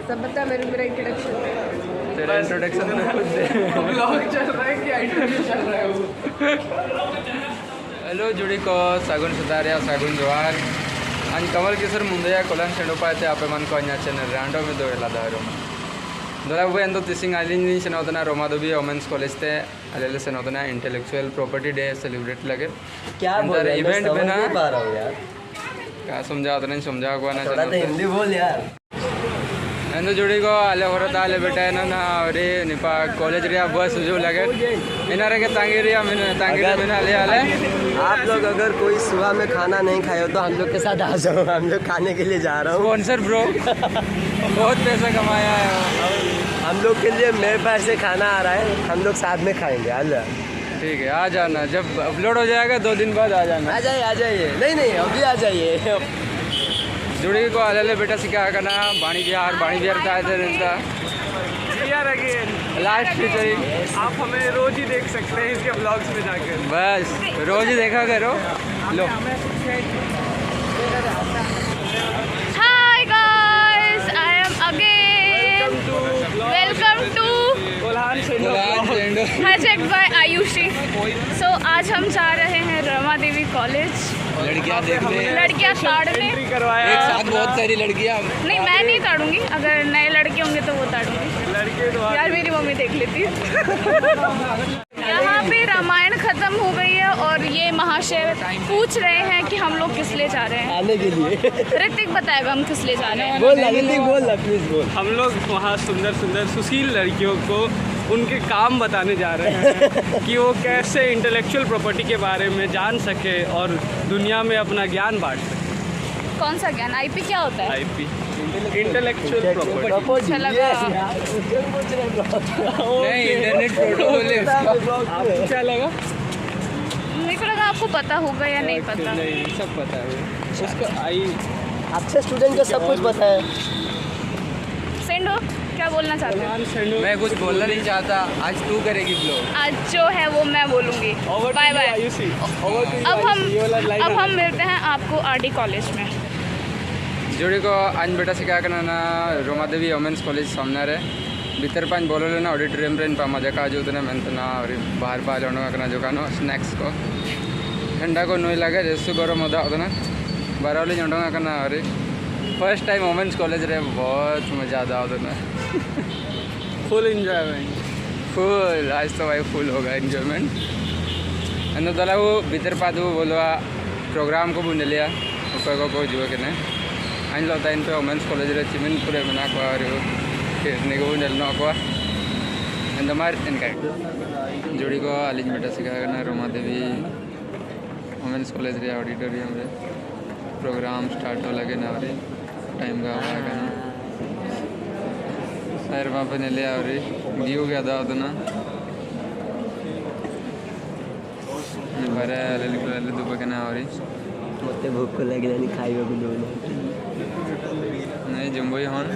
सब बता मेरा इंट्रोडक्शन। तेरा इंट्रोडक्शन तो खुद दे। ब्लॉग चल रहा है कि इंटरव्यू चल रहा है वो? हेलो जुड़ी को सागुन सुधारिया सागुन जोहार आणि Kamal Kishore ಮುಂದೆಯ colon ಸೆಂಡೋಪಾಯತೆ Ape Mann ಕೋನ್ಯಾ channel ರಾಂಡೋ ಮೆ ದೋಯಲ ದಾರೋ दोला वो एंदो तिसिंग आलिन से नौतना रोमादोबी वुमेन्स कॉलेज थे अलेले से नौतना इंटेलेक्चुअल प्रॉपर्टी डे सेलिब्रेट लगे क्या बोल रहे इवेंट में ना नहीं पा रहा हूँ यार। क्या समझा तो नहीं समझा को ना थोड़ा तो हिंदी बोल यार। एंदो जुड़ी को आले होरता आले बेटा है ना अरे निपा कॉलेज रिया बस जो लगे इनारे के तांगी रिया मैंने ले आले। आप लोग अगर कोई सुबह में खाना नहीं खाए हो तो हम लोग के साथ आ जाओ, हम लोग खाने के लिए जा रहा हूँ। स्पॉन्सर ब्रो बहुत पैसा कमाया है हम लोग के लिए मेरे पास से खाना आ रहा है, हम लोग साथ में खाएंगे। आ जा। ठीक है आ जाना, जब अपलोड हो जाएगा 2 दिन बाद आ जाना। आ जाइए नहीं अभी आ जाइए। जुड़ी को आले बेटा सिखा करना बाणी बिहार का आए थे अगेन लास्ट फीचरिंग। आप हमें रोज ही देख सकते हैं इसके ब्लॉग्स में जाकर। बस रोज ही देखा करो। लो hi guys, I am again welcome to hashtag by Ayushi. So आज हम जा रहे हैं रमा देवी कॉलेज। लड़कियां देखने, लड़कियां ताड़ने एक साथ बहुत सारी लड़कियां। नहीं मैं नहीं ताड़ूंगी, अगर नए लड़के होंगे तो वो ताड़ूंगी। यार मेरी मम्मी देख लेती। यहाँ पे रामायण खत्म हो गई है और ये महाशय पूछ रहे हैं कि हम लोग किस लिए जा रहे हैं। आने के लिए ऋतिक बताएगा हम किस लिए जा रहे हैं। बोल प्लीज बोल। हम लोग वहाँ सुंदर सुंदर सुशील लड़कियों को उनके काम बताने जा रहे हैं कि वो कैसे इंटेलेक्चुअल प्रॉपर्टी के बारे में जान सके और दुनिया में अपना ज्ञान बांट सके। कौन सा ज्ञान? आईपी क्या होता है? IP intellectual property. अच्छा लगा। नहीं इंटरनेट प्रोटोकॉल है उसका। आपको क्या लगा? मेरे को लगा आपको पता होगा या नहीं पता। नहीं सब पता है उसका। आई अच्छे स्टूडेंट को सब कुछ पता है। सेंडो क्या बोलना चाहते हैं? मैं कुछ बोलना नहीं चाहता, आज तू करेगी ब्लॉग। आज जो है वो मैं बोलूँगी। Bye bye. अब हम मिलते हैं आपको आरडी कॉलेज में। जुड़ी को आज बेटा सिखा करना ना रोमा देवी वुमेन्स कॉलेज सामने रहे भीतर पाँच बोलो लेना ऑडिटोरियम रेन पा मजा का जो ना मैं ना और बाहर पा लो ना जो कानो स्नैक्स को ठंडा को नोई लगे जैसे गरम होता होता ना बारह जोड़ा करना और फर्स्ट टाइम वुमेन्स कॉलेज रहे बहुत मज़ा आता होता ना। फुल एंजॉयमेंट फुल आज तो भाई फुल होगा एंजॉयमेंट। अंदर तला वो भीतर पादू बोलो प्रोग्राम को बुन लिया ऊपर को जुए के ने आइन लोता इन पे वुमेन्स कॉलेज रे चिमिन पूरे बना को और खेलने को जलना को अंदर मार इनका जोड़ी को आलिज बेटा सिखा करना रोमा देवी वुमेन्स कॉलेज रे ऑडिटोरियम रे प्रोग्राम स्टार्ट हो लगे ना और टाइम का हुआ करना सर वहाँ पे ले आ रही व्यू क्या था ना बड़े ले दुबई के ना आ रही मते भूख को लगे नहीं खाई को दो नहीं जम्बो हन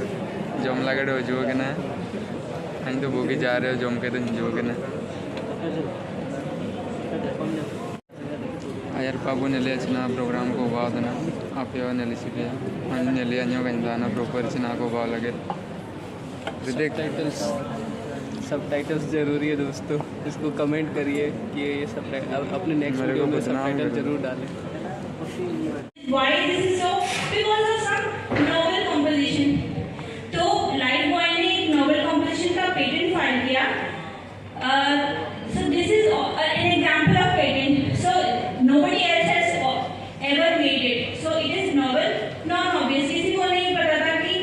जम लगे हो जो के ना अं तो भूखी जा रहे हो जम के तो जो के ना यार पाबू ने ले ना प्रोग्राम को बात ना आप ये ने लिखिए ने ले अन्यों का ना प्रॉपर से ना को बात लगे सबटाइटल्स जरूरी है दोस्तों, इसको कमेंट करिए कि ये सब अपने नेक्स्ट वीडियो में सबटाइटल जरूर डालें। Why this is so? Because of some novel composition. तो लाइफ बॉय ने एक नोबेल कॉम्पोजिशन का पेटेंट फाइल किया। So this is an example of patent. So nobody else has ever made it. So it is novel, non-obvious. किसी को नहीं पता था कि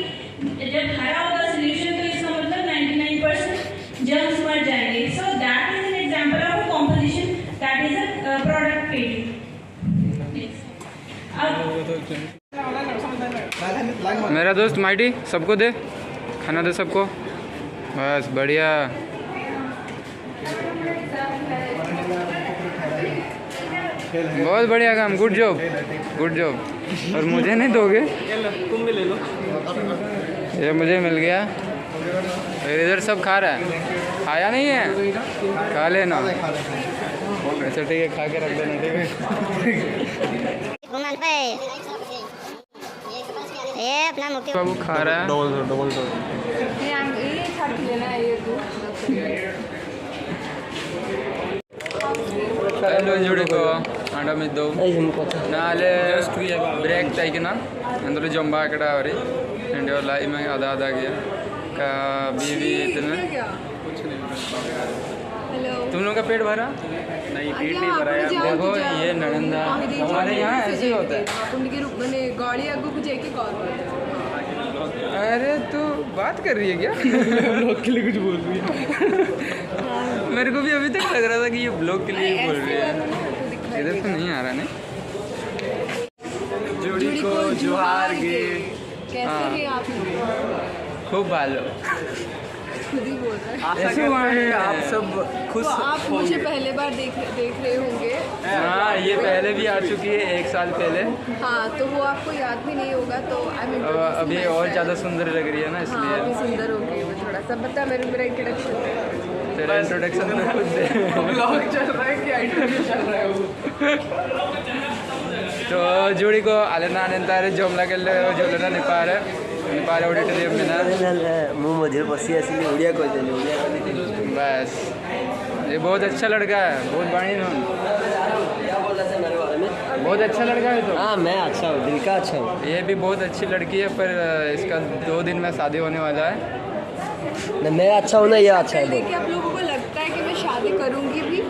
जब हरा होगा solution तो इसका मतलब 99% germs मर जाएंगे. So that is an example of a composition that is a product patent. मेरा दोस्त माइटी सबको दे खाना दे सबको बस बढ़िया। बहुत बढ़िया काम, गुड जॉब गुड जॉब। और मुझे नहीं दोगे? तुम भी ले लो। ये मुझे मिल गया, इधर सब खा रहा है, खाया नहीं है खा लेना। अच्छा ठीक है खा के रख देना। ठीक है ये अपना मुक्ति बाबू खा रहा है। डबल हेलो जुड़को आंडा मिद्दो नाले ब्रेक तैकिना अंदर जंबा अकड़ा आवरी एंड लाइव में आधा आधा गया का बीवी इतना तुम लोगों का पेट भरा नहीं पेट नहीं भरा यार। देखो ये नड़ंदा हमारे यहाँ ऐसे ही होता है। अरे तू बात कर रही है क्या? ब्लॉग के लिए कुछ बोल रही है। मेरे को भी अभी तक लग रहा था कि ये ब्लॉग के लिए ही बोल रही है। इधर तो नहीं आ रहा नहीं। जोड़ी को जुहार गे। कैसे हैं आप? खूब भालो। खुद ही बोल रहा है। ऐसे हुआ है आप सब खुश तो आप मुझे पहले बार देख रहे होंगे। हाँ ये पहले भी आ चुकी है 1 साल पहले। हाँ तो वो आपको याद भी नहीं होगा तो अभी और ज़्यादा सुंदर लग रही है ना इसलिए। हाँ अभी सुंदर हो गई वो थोड़ा सा। बता मेरा इंट्रोडक्शन। तेरा इंट्रोडक्शन तो खुद दे। ब्लॉग चल रहा है कि इंटरव्यू चल रहा है वो? तो जोड़ी को आलेना आने जोमला के जोलना नेपाल ऑडिटोरियम में ना ମୁଁ ମଝିରେ ବସି ଆସିଲି ଓଡ଼ିଆ କହିଦେଲି ଓଡ଼ିଆ बस ये बहुत अच्छा लड़का है बहुत बढ़िया ना बहुत अच्छा लड़का है तो हाँ मैं अच्छा हूँ दिल का अच्छा हूँ ये भी बहुत अच्छी लड़की है पर इसका 2 दिन में शादी होने वाला है ना मैं अच्छा हूँ ना ये अच्छा है लेकिन आप लोगों को लगता है कि मैं शादी करूँगी भी?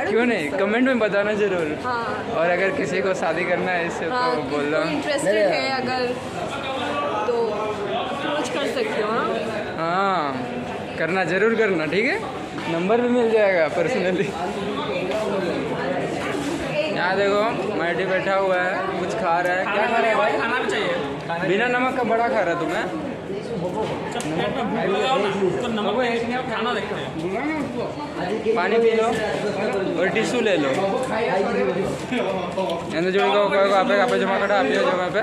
क्यों नहीं कमेंट में बताना जरूर हाँ और अगर किसी को शादी करना है इससे हाँ तो बोल रहा हूँ इंटरेस्टेड है अगर तो अप्रोच कर सकते हो। हाँ करना जरूर करना ठीक है नंबर भी मिल जाएगा पर्सनली यहाँ देखो मैडी बैठा हुआ है कुछ खा रहा है क्या खा रहा है भाई खाना भी चाहिए। बिना नमक का बड़ा खा रहा है तुम्हें खाना देखते हैं। पानी पी लो और टिश्यू ले लो ಎಂದು ಜೋಡಿಗೆ ಹೋಗುವಾಗ आपे जमा कटा आप जगह पे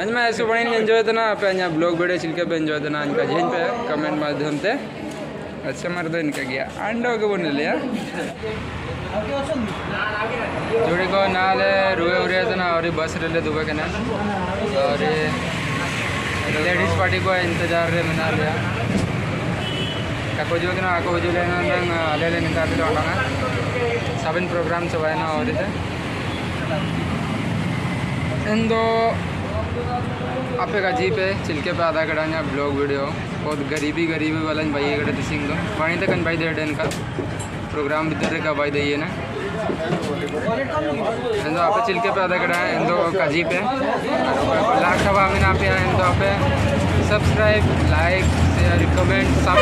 अंज मैं ऐसे बड़ी एंजॉय था ना पे यहाँ ब्लॉग वीडियो चिलके पे एंजॉय था ना इनका जेन पे कमेंट माध्यम से अच्छा मर्द इनका गया अंडा के बोल लिया जोड़ी को नाले रुए उरे था ना और बस रेले दुबई के ना और लेडीज़ पार्टी को इंतजार रे मना लिया काको ना आको जो लेना ले लेने का भी लौटा है साबिन प्रोग्राम चबाए ना और इधर इंदो आपे का जी पे चिलके पे आधा कड़ा ब्लॉग वीडियो बहुत गरीबी वाला भाई कड़े सिंग वहीं तक भाई दे इनका प्रोग्राम भीतर का भाई दे ना इंदो आप चिलके पे आधा कड़ा है इंदो का जी पे लाख खबा में ना पे इंदो आप सब्सक्राइब लाइक शेयर कमेंट सब